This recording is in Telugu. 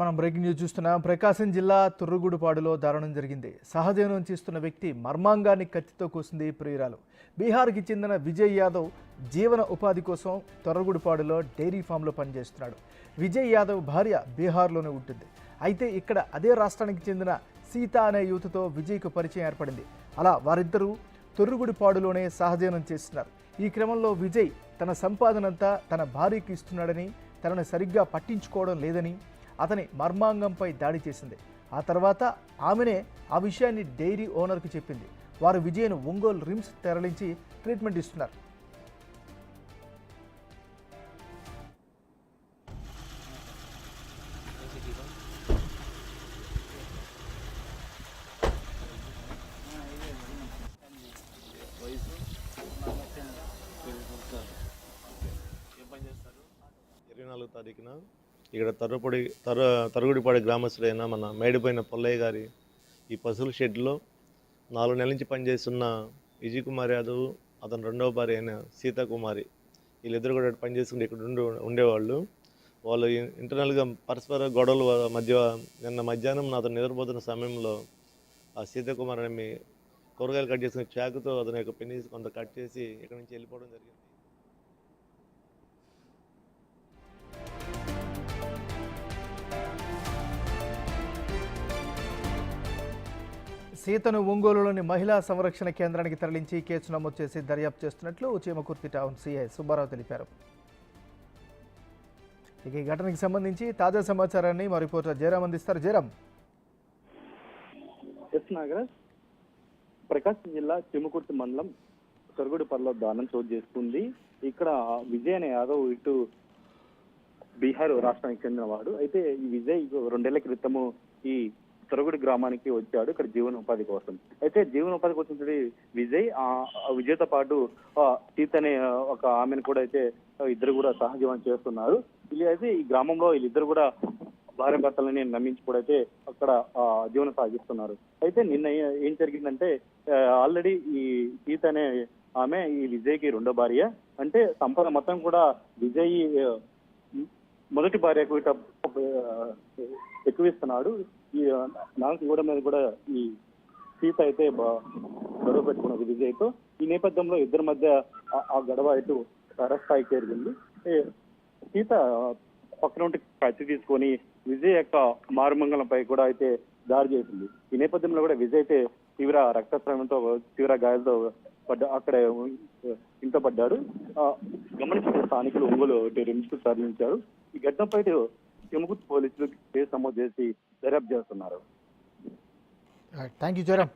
మనం బ్రేకింగ్ న్యూస్ చూస్తున్నాం. ప్రకాశం జిల్లా తుర్రుగుడిపాడులో దారుణం జరిగింది. సహజీవనం చేస్తున్న వ్యక్తి మర్మాంగాన్ని కత్తితో కోసింది ప్రియురాలు. బీహార్కి చెందిన విజయ్ యాదవ్ జీవన ఉపాధి కోసం తుర్రుగుడిపాడులో డైరీ ఫామ్లో పనిచేస్తున్నాడు. విజయ్ యాదవ్ భార్య బీహార్లోనే ఉంటుంది. అయితే ఇక్కడ అదే రాష్ట్రానికి చెందిన సీత అనే యువతతో విజయ్కు పరిచయం ఏర్పడింది. అలా వారిద్దరూ తుర్రుగుడిపాడులోనే సహజీవనం చేస్తున్నారు. ఈ క్రమంలో విజయ్ తన సంపాదనంతా తన భార్యకి ఇస్తున్నాడని, తనను సరిగ్గా పట్టించుకోవడం లేదని అతని మర్మాంగంపై దాడి చేసింది. ఆ తర్వాత ఆమెనే ఆ విషయాన్ని డైరీ ఓనర్కి చెప్పింది. వారు విజయ్ను ఒంగోలు రిమ్స్ తరలించి ట్రీట్మెంట్ ఇస్తున్నారు. తారీఖున ఇక్కడ తరుగుడిపాడి గ్రామస్తుడైన మన మేడిపోయిన పొల్లయ్య గారి ఈ పశువుల షెడ్లో 4 నెలల నుంచి పనిచేస్తున్న విజయ్ కుమార్ యాదవ్, అతని రెండవ భార్య అయిన సీతాకుమారి, వీళ్ళిద్దరు కూడా పనిచేసుకుంటే ఇక్కడ ఉండేవాళ్ళు. వాళ్ళు ఇంటర్నల్గా పరస్పర గొడవల మధ్య నిన్న మధ్యాహ్నం అతను నిద్రపోతున్న సమయంలో ఆ సీతాకుమార్ అనే కూరగాయలు కట్ చేసుకుని చాకుతో అతని యొక్క పెనీస్ కొంత కట్ చేసి ఇక్కడ నుంచి వెళ్ళిపోవడం జరిగింది. సీతను ఒంగోలులోని మహిళా సంరక్షణ కేంద్రానికి తరలించి కేసు నమోదు చేసి దర్యాప్తు చేస్తున్నట్లు చీమకుర్తి టౌన్ సిఐ సుబ్బారావు తెలిపారు. ఇక ఈ ఘటనకు సంబంధించి తాజా సమాచారాన్ని మా రిపోర్టర్ జయరాం అందిస్తారు. జయరాం. నాగరాజ్, ప్రకాశం జిల్లా చీమకుర్తి మండలం తొరుగుడిపల్లిలో దారుణం చోటు చేసుకుంది. ఇక్కడ విజయ్ అనే యాదవ్ ఇటు బీహార్ రాష్ట్రానికి చెందినవాడు. అయితే ఈ విజయ్ 2 ఏళ్ల క్రితము ఈ తొరుగుడి గ్రామానికి వచ్చాడు ఇక్కడ జీవనోపాధి కోసం. అయితే జీవనోపాధి కోసం విజయ్ విజయ్తో పాటు సీత అనే ఒక ఆమెను కూడా అయితే ఇద్దరు కూడా సహజీవనం చేస్తున్నారు. అయితే ఈ గ్రామంలో వీళ్ళిద్దరు కూడా భార్య భర్తలని నమ్మించి కూడా అయితే అక్కడ జీవనం సాగిస్తున్నారు. అయితే నిన్న ఏం జరిగిందంటే ఆల్రెడీ ఈ సీత అనే ఆమె ఈ విజయ్కి రెండో భార్య. అంటే సంపద మొత్తం కూడా విజయ్ మొదటి భార్యకు ఇట ఎక్కువిస్తున్నాడు. ఈ 4 గోడ మీద కూడా ఈ సీత అయితే గొడవ పెట్టుకున్నది విజయ్తో. ఈ నేపథ్యంలో ఇద్దరి మధ్య ఆ గొడవ ఇటు స్థాయికి చేరింది. సీత పక్కన ఉంటే కత్తి తీసుకొని విజయ్ యొక్క మారుమంగళంపై కూడా అయితే దాడి చేసింది. ఈ నేపథ్యంలో కూడా విజయ్ అయితే తీవ్ర రక్తస్రావంతో తీవ్ర గాయాలతో అక్కడే ఇంట్లో పడ్డాడు. గమనించిన స్థానికులు ఒంగోలు రిమ్స్ కు తరలించారు. ఈ ఘటనపై చీమకుర్తి పోలీసులు కేసు నమోదు చేసి దర్యాప్తు చేస్తున్నారు. Thank you Jayaram.